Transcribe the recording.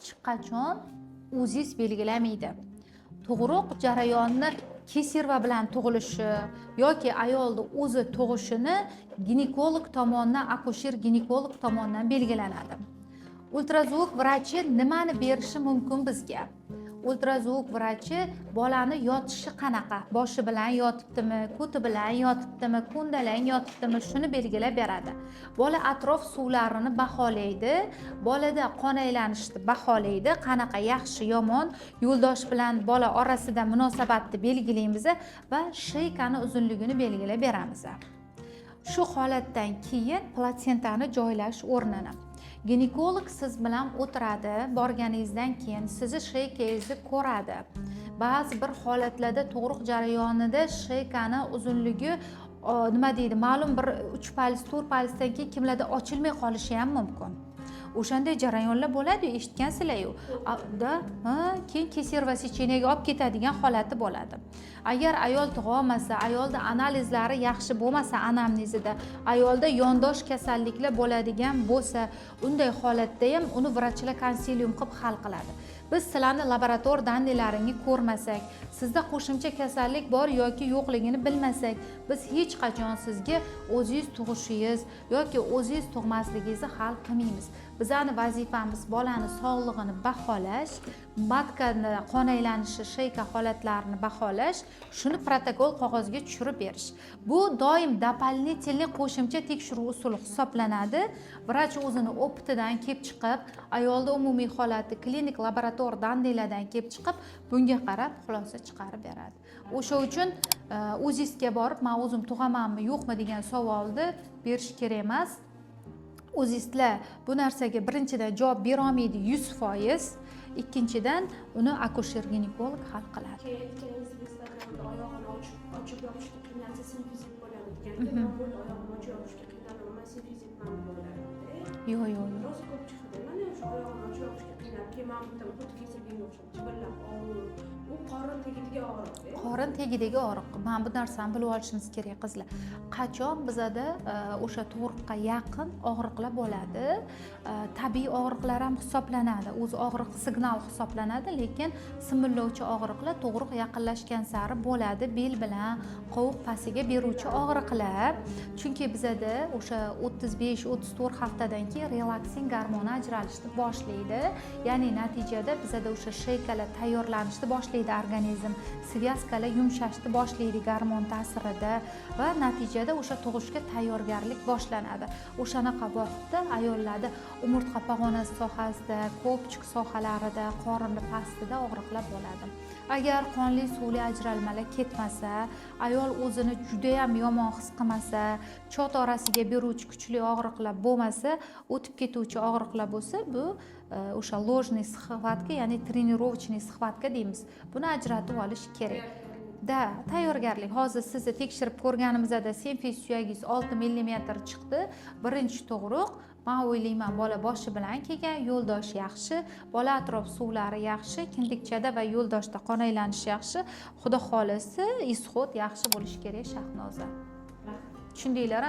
hech qachon o'ziz belgilamaydi. Tug'ruq jarayonini keserva bilan tug'ilishi yoki ayolni o'zi tug'ishini ginekolog tomonidan, akusher ginekolog tomonidan belgilanadi. Ultrazvuk vrachi nimani berishi mumkin bizga? Ultrazvuk vrachi bolani yotishi qanaqa, boshi bilan yotibdimi, ko'ti bilan yotibdimi, ko'ndalang yotibdimi, shuni belgilab beradi. Bola atrof suvlarini baholaydi, bolada qon aylanishni baholaydi, qanaqa yaxshi yomon yo'ldosh bilan bola orasida munosabatni belgilaymiz va shaykani uzunligini belgilab beramiz. Shu holatdan keyin platsentani joylash o'rnini ginekolog siz bilan o'tiradi, borganingizdan keyin sizni shaykangizni ko'radi. Ba'zi bir holatlarda tug'ruq jarayonida shaykani uzunligi nima deydi, ma'lum bir 3 palz, 4 palzdan keyin kimlarda ochilmay qolishi ham mumkin. O'shanday jarayonlar bo'ladi, eshitgansizlar-ku. Keyin keserva secheniyaga olib ketadigan holati bo'ladi. Agar ayol tug'a olmasa, ayolda analizlari yaxshi bo'lmasa, anamnezida ayolda yondosh kasalliklar bo'ladigan bo'lsa, unday holatda ham uni vrachlar konsilium qilib hal qiladi. Biz sizlarni laborator danlilaringni ko'rmasak, sizda qo'shimcha kasallik bor yoki yo'qligini bilmasak, biz hech qachon sizga o'zingiz tug'ishingiz yoki o'zingiz tug'masligingizni hal qilmaymiz. Bizning vazifamiz bolani sog'lig'ini baholash, matkada qon aylanishi, shayka holatlarini baholash, shuni protokol qog'ozga tushirib berish. Bu doim дополнительный qo'shimcha tekshiruv usuli hisoblanadi. Vrach o'zini opitidan kelib chiqib, ayolning umumiy holati klinik laborator danlilardan kelib chiqib, bunga qarab xulosa chiqarib beradi. O'sha uchun o'zingizga borib, men o'zim tug'amanmi, yo'qmi degan savolni berish kerak emas. O'zingizlar bu narsaga birinchidan javob bera olmaydi 100%, ikkinchidan uni akusher ginekolog hal qiladi. Oyog'ini ochib yopishga qiynalsa simfizit bo'ladi degan. Men bo'ldi oyog'ini ochib yopishga qiynalaman, simfizitman bo'ladi. Yo'q. Rosa ko'p chiqadi. Mana o'sha oyog'ini ochib yopishga qiynalib, keyin men bitta xuddi kesilganga o'xshab jibillar og'rir. U qorin tagidagi og'riq. Qorin tagidagi og'riq. Men bu narsani bilib olishimiz kerak qizlar. Qachon bizada o'sha tug'ruqqa yaqin og'riqlar bo'ladi, tabiiy og'riqlar ham hisoblanadi. O'zi og'riq signal hisoblanadi, lekin simillovchi og'riqlar tug'ruq yaqinlashgan sari bo'ladi. Bel bilan qovuq pastiga beruvchi og'riqlar. Chunki bizada o'sha 35-34 haftadan keyin relaksing gormoni ajralishni boshlaydi. Ya'ni natijada bizada o'sha shaykalar tayyorlanishni boshlaydi organizm, svязкаlar yumshashni boshlaydi gormon ta'sirida va natijada o'sha tug'ishga tayyorgarlik boshlanadi. O'shanaqa vaqtda ayollarda umurtqa pog'onasi sohasida, ko'pchik sohalarida, qorinni pastida og'riqlar bo'ladi. Agar qonli suvli ajralmalar ketmasa, ayol o'zini juda ham yomon his qilmasa, chot orasiga beruvchi kuchli og'riqlar bo'lmasa, o'tib ketuvchi og'riqlar bo'lsa, bu o'sha ложный схватка, ya'ni тренировочный схватка deymiz. Buni ajratib olish kerak. Tayyorgarlik. Hozir sizni tekshirib ko'rganimizda simfiz suyagingiz 6 mm chiqdi. Birinchi tug'ruq. Men o'ylayman, bola boshi bilan kelgan, yo'ldosh yaxshi, bola atrof suvlari yaxshi, kindikchada va yo'ldoshda qon aylanishi yaxshi. Xudo xolisi, ishxod yaxshi bo'lishi kerak Shahnoza. Tushundinglar?